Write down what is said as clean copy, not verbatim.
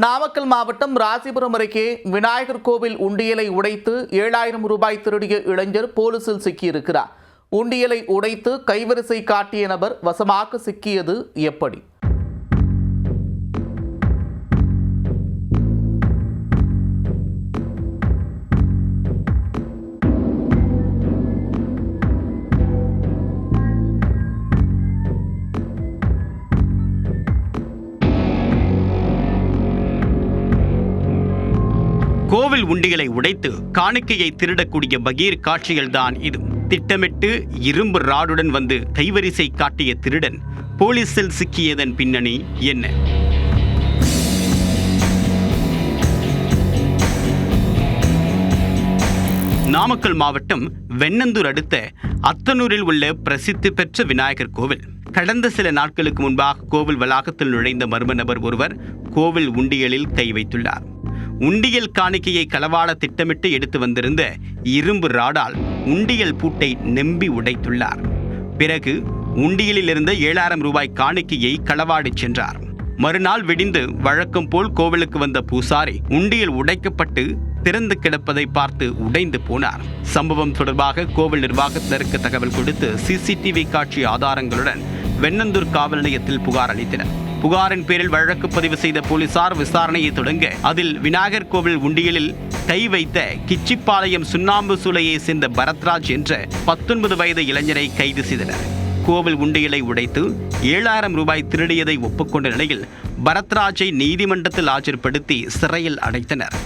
நாமக்கல் மாவட்டம் ராசிபுரம் அருகே விநாயகர் கோவில் உண்டியலை உடைத்து 7000 ரூபாய் திருடிய இளைஞர் போலீசில் சிக்கியிருக்கிறார். உண்டியலை உடைத்து கைவரிசை காட்டிய நபர் வசமாக சிக்கியது எப்படி? கோவில் உண்டிகளை உடைத்து காணிக்கையை திருடக்கூடிய பகீர் காட்சிகள்தான் இது. திட்டமிட்டு இரும்பு ராடுடன் வந்து கைவரிசை காட்டிய திருடன் போலீசில் சிக்கியதன் பின்னணி என்ன? நாமக்கல் மாவட்டம் வெண்ணந்தூர் அடுத்த அத்தனூரில் உள்ள பிரசித்தி பெற்ற விநாயகர் கோவில். கடந்த சில நாட்களுக்கு முன்பாக கோவில் வளாகத்தில் நுழைந்த மர்ம நபர் ஒருவர் கோவில் உண்டியலில் கை வைத்துள்ளார். உண்டியல் காணிக்கையை களவாட திட்டமிட்டு எடுத்து வந்திருந்த இரும்பு ராடால் உண்டியல் பூட்டை நெம்பி உடைத்துள்ளார். பிறகு உண்டியலில் இருந்த 7000 ரூபாய் காணிக்கையை களவாடிச் சென்றார். மறுநாள் விடிந்து வழக்கம் போல் கோவிலுக்கு வந்த பூசாரி உண்டியல் உடைக்கப்பட்டு திறந்து கிடப்பதை பார்த்து உடைந்து போனார். சம்பவம் தொடர்பாக கோவில் நிர்வாகத்தினருக்கு தகவல் கொடுத்து சிசிடிவி காட்சி ஆதாரங்களுடன் வெண்ணந்தூர் காவல் நிலையத்தில் புகார் அளித்தனர். புகாரின் பேரில் வழக்கு பதிவு செய்த போலீசார் விசாரணையை தொடங்க அதில் விநாயகர் கோவில் உண்டியலில் கை வைத்த கிச்சிப்பாளையம் சுண்ணாம்பு சூளையை சேர்ந்த பரத்ராஜ் என்ற 19 வயது இளைஞரை கைது செய்தனர். கோவில் உண்டியலை உடைத்து 7000 ரூபாய் திருடியதை ஒப்புக்கொண்ட நிலையில் பரத்ராஜை நீதிமன்றத்தில் ஆஜர்படுத்தி சிறையில் அடைத்தனர்.